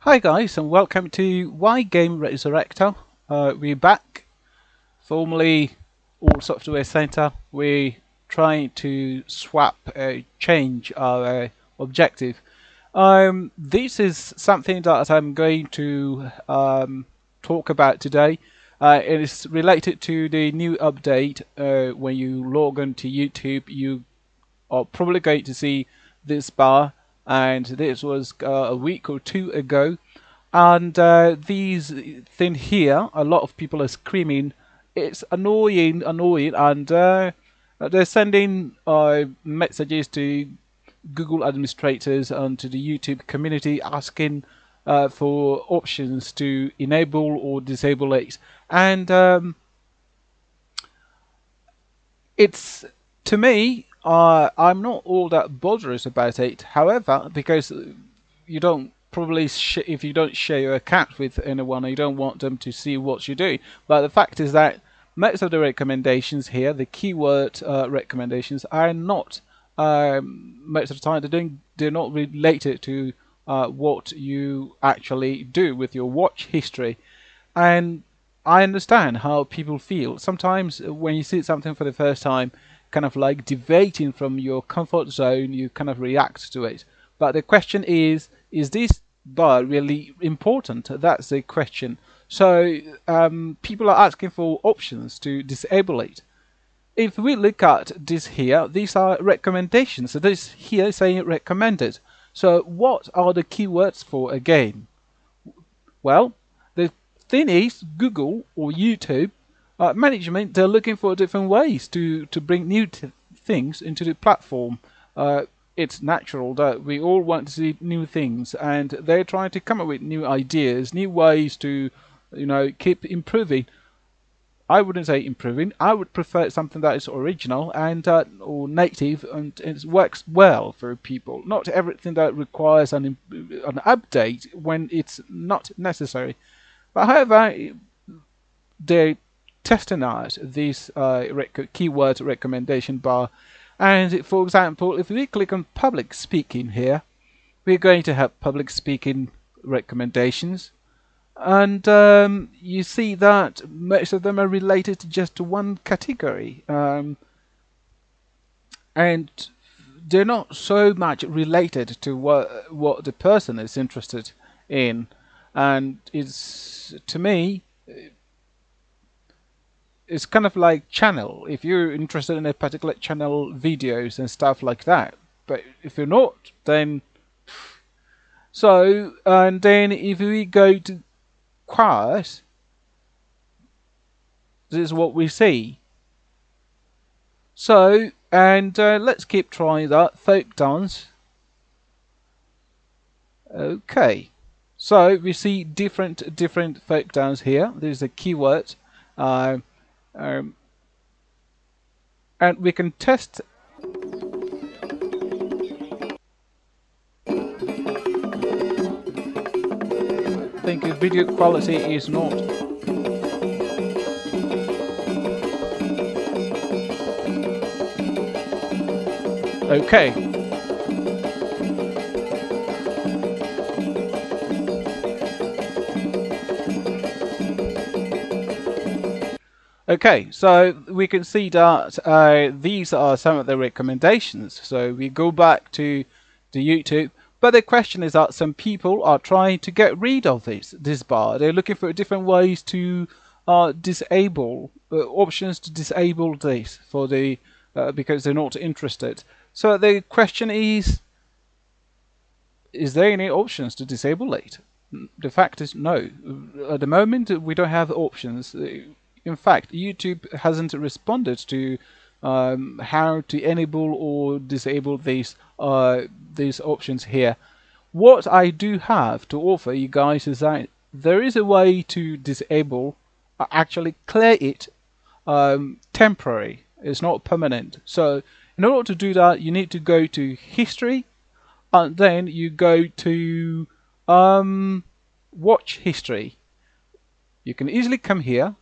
Hi guys, and welcome to Why Game Resurrector. We're back, formerly All Software Center. We're trying to change our objective. This is something that I'm going to talk about today. It is related to the new update. When you log on to YouTube, you are probably going to see this bar, and this was a week or two ago. And these thing here, a lot of people are screaming, "It's annoying, annoying!" And they're sending messages to Google administrators and to the YouTube community asking for options to enable or disable it. And it's to me, I'm not all that bothered about it. However, because you don't probably if you don't share your account with anyone, you don't want them to see what you do. But the fact is that most of the recommendations here, the keyword recommendations, are not most of the time they're not related to what you actually do with your watch history. And I understand how people feel. Sometimes when you see something for the first time, kind of like deviating from your comfort zone, you kind of react to it. But the question is this bar really important? That's the question. So people are asking for options to disable it. If we look at this here, these are recommendations. So this here is saying recommended. So what are the keywords for again? Well, the thing is, Google or YouTube management, they're looking for different ways to bring new things into the platform. It's natural that we all want to see new things, and they're trying to come up with new ideas, new ways to, keep improving. I wouldn't say improving. I would prefer something that is original and or native, and it works well for people. Not everything that requires an update when it's not necessary. But however, they're testing out this keyword recommendation bar. And for example, if we click on public speaking here, we're going to have public speaking recommendations. And you see that most of them are related to just one category. And they're not so much related to what the person is interested in. And it's, to me, it's kind of like channel. If you're interested in a particular channel, videos and stuff like that. But if you're not, then so, and then if we go to choirs, this is what we see. So, and let's keep trying that folk dance. Okay, so we see different folk dance here. There's a keyword, um, and we can test. I think the video quality is not. Okay. Okay, so we can see that these are some of the recommendations. So we go back to the YouTube, but the question is that some people are trying to get rid of this bar. They're looking for different ways to disable options to disable this for the because they're not interested. So the question is there any options to disable it? The fact is no. At the moment, we don't have options. In fact, YouTube hasn't responded to how to enable or disable these options here. What I do have to offer you guys is that there is a way to disable, actually clear it temporary. It's not permanent. So in order to do that, you need to go to history, and then you go to watch history. You can easily come here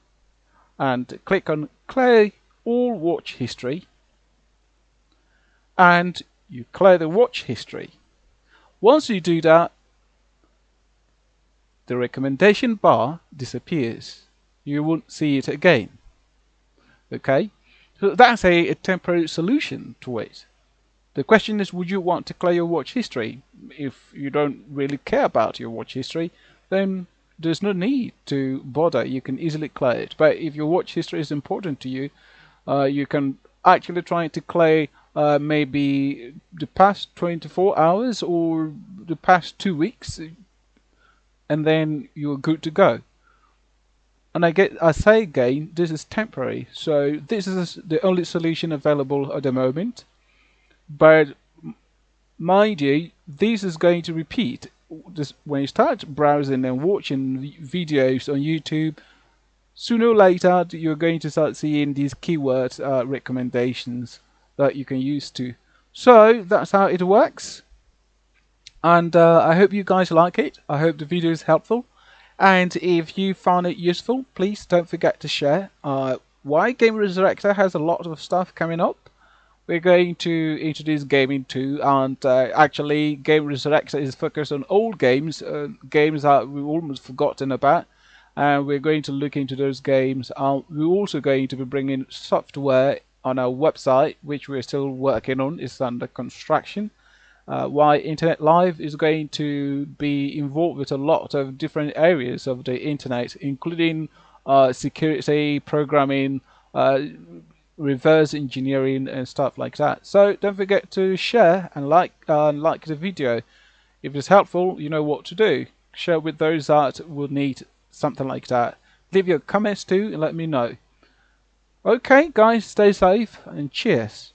and click on clear all watch history, and you clear the watch history. Once you do that, the recommendation bar disappears. You won't see it again. Okay, so that's a temporary solution to it. The question is, would you want to clear your watch history? If you don't really care about your watch history, then there's no need to bother. You can easily clear it. But if your watch history is important to you, you can actually try to clear maybe the past 24 hours or the past 2 weeks, and then you're good to go. And I say again, this is temporary, so this is the only solution available at the moment. But mind you, this is going to repeat. This, when you start browsing and watching videos on YouTube, sooner or later you're going to start seeing these keyword recommendations that you can use to. So that's how it works. And I hope you guys like it. I hope the video is helpful. And if you found it useful, please don't forget to share. Why Game Resurrector has a lot of stuff coming up. We're going to introduce gaming too, and actually Game Resurrector is focused on old games, games that we've almost forgotten about, and we're going to look into those games. We're also going to be bringing software on our website, which we're still working on. It's under construction. Why Internet Live is going to be involved with a lot of different areas of the internet, including security, programming, reverse engineering, and stuff like that. So don't forget to share and like the video. If it's helpful, you know what to do. Share with those that will need something like that. Leave your comments too and let me know. Okay, guys, stay safe and cheers.